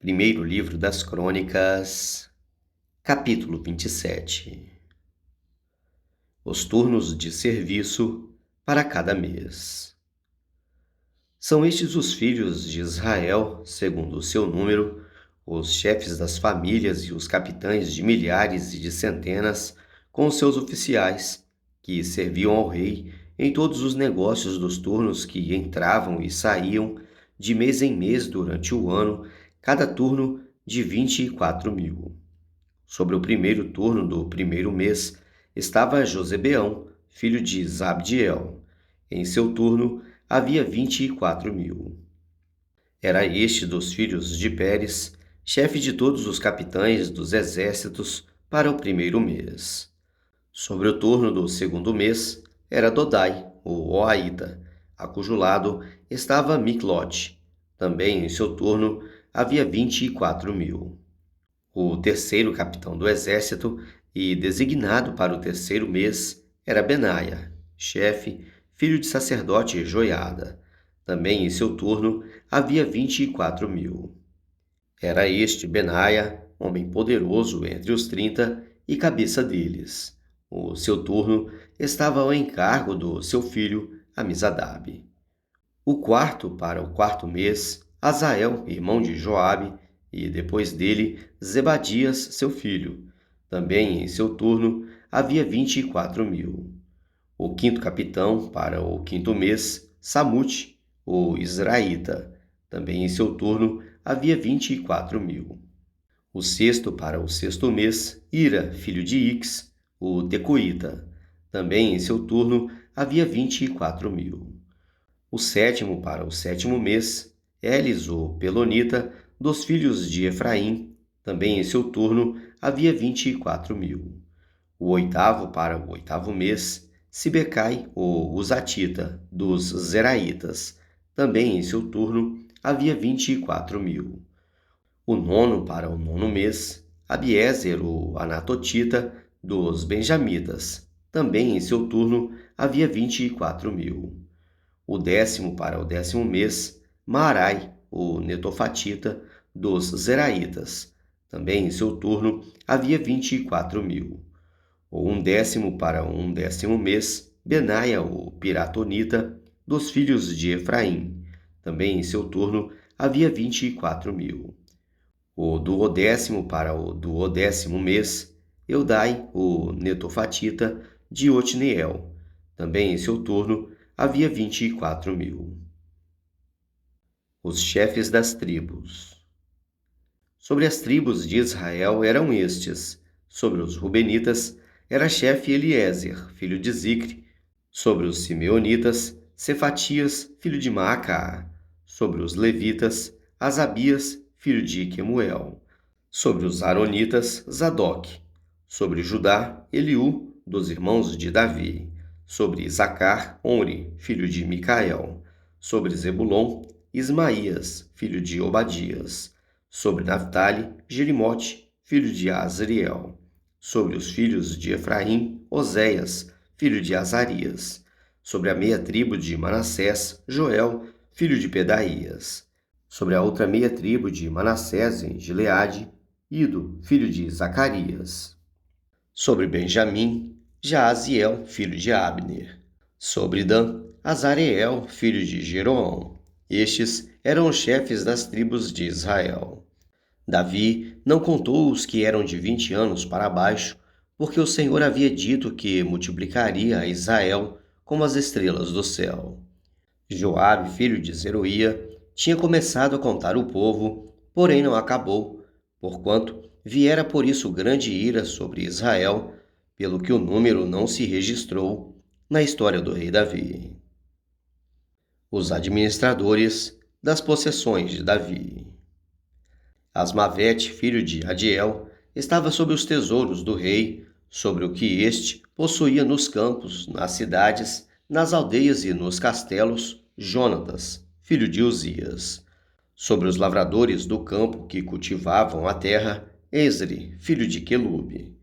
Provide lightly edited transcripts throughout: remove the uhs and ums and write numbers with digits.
Primeiro livro das Crônicas, capítulo 27. Os turnos de serviço para cada mês. São estes os filhos de Israel, segundo o seu número, os chefes das famílias e os capitães de milhares e de centenas, com os seus oficiais, que serviam ao rei em todos os negócios dos turnos que entravam e saíam de mês em mês durante o ano, cada turno de 24.000. Sobre o primeiro turno do primeiro mês estava Josebeão, filho de Zabdiel. Em seu turno havia 24.000. Era este dos filhos de Pérez, chefe de todos os capitães dos exércitos para o primeiro mês. Sobre o turno do segundo mês era Dodai, o Oaíta, a cujo lado estava Miclote. Também em seu turno havia 24.000. O terceiro capitão do exército e designado para o terceiro mês era Benaia, chefe, filho de sacerdote Joiada. Também em seu turno havia 24.000. Era este Benaia, homem poderoso entre os 30 e cabeça deles. O seu turno estava ao encargo do seu filho Amizadabe. O quarto para o quarto mês, Azael, irmão de Joabe, e depois dele Zebadias, seu filho. Também em seu turno havia 24.000. O quinto capitão para o quinto mês, Samute, o Israelita. Também em seu turno havia 24.000. O sexto para o sexto mês, Ira, filho de Ix, o Tecoíta. Também em seu turno havia 24.000. O sétimo para o sétimo mês, Elis, o Pelonita, dos filhos de Efraim. Também em seu turno havia 24.000. O oitavo para o oitavo mês, Sibecai, o Uzatita, dos Zeraitas. Também em seu turno havia 24.000. O nono para o nono mês, Abiezer, o Anatotita, dos Benjamitas. Também em seu turno havia 24.000. O décimo para o décimo mês, Maarai, o Netofatita, dos Zeraitas. Também em seu turno havia 24.000. O undécimo para o undécimo mês, Benaia, o Piratonita, dos filhos de Efraim. Também em seu turno havia 24.000. O duodécimo para o duodécimo mês, Eudai, o Netofatita, de Otniel. Também em seu turno havia 24.000. Os chefes das tribos. Sobre as tribos de Israel eram estes. Sobre os Rubenitas era chefe Eliezer, filho de Zicre. Sobre os Simeonitas, Cefatias, filho de Maacá. Sobre os Levitas, Asabias, filho de Quemuel. Sobre os Aronitas, Zadok. Sobre Judá, Eliú, dos irmãos de Davi. Sobre Isacar, Onri, filho de Micael. Sobre Zebulon, Ismaías, filho de Obadias. Sobre Naphtali, Jerimote, filho de Azriel. Sobre os filhos de Efraim, Oséias, filho de Azarias. Sobre a meia tribo de Manassés, Joel, filho de Pedaías. Sobre a outra meia tribo de Manassés, em Gileade, Ido, filho de Zacarias. Sobre Benjamim, Jaaziel, filho de Abner. Sobre Dan, Azareel, filho de Jeroão. Estes eram os chefes das tribos de Israel. Davi não contou os que eram de 20 anos para baixo, porque o Senhor havia dito que multiplicaria a Israel como as estrelas do céu. Joabe, filho de Zeruía, tinha começado a contar o povo, porém não acabou, porquanto viera por isso grande ira sobre Israel, pelo que o número não se registrou na história do rei Davi. Os administradores das possessões de Davi. Asmavete, filho de Adiel, estava sobre os tesouros do rei, sobre o que este possuía nos campos, nas cidades, nas aldeias e nos castelos, Jonatas, filho de Uzias. Sobre os lavradores do campo que cultivavam a terra, Esri, filho de Quelube.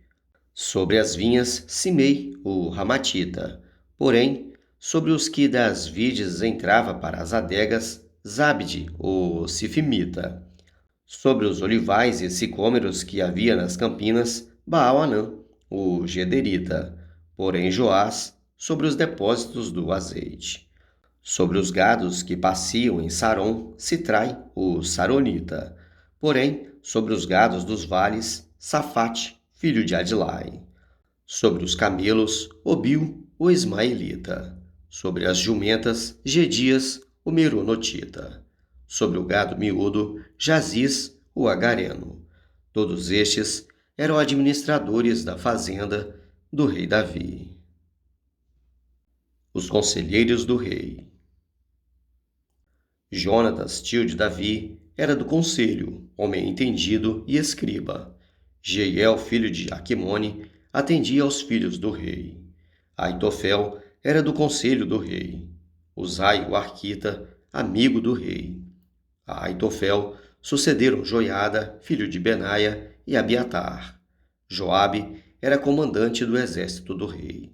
Sobre as vinhas, Simei, o Ramatita. Porém, sobre os que das vides entrava para as adegas, Zabde, o Sifimita. Sobre os olivais e sicômeros que havia nas campinas, Baal-Hanã, o Gederita, porém Joás, sobre os depósitos do azeite. Sobre os gados que pasciam em Sarom, Sitrai, o Saronita. Porém, sobre os gados dos vales, Safate, filho de Adilai. Sobre os camelos, Obil, o Ismaelita. Sobre as jumentas, Gedias, o Meronotita. Sobre o gado miúdo, Jaziz, o Agareno. Todos estes eram administradores da fazenda do rei Davi. Os conselheiros do rei. Jonatas, tio de Davi, era do conselho, homem entendido e escriba. Jeiel, filho de Aquimone, atendia aos filhos do rei. Aitofel era do conselho do rei. Uzai, o arquita, amigo do rei. A Aitofel sucederam Joiada, filho de Benaia, e Abiatar. Joabe era comandante do exército do rei.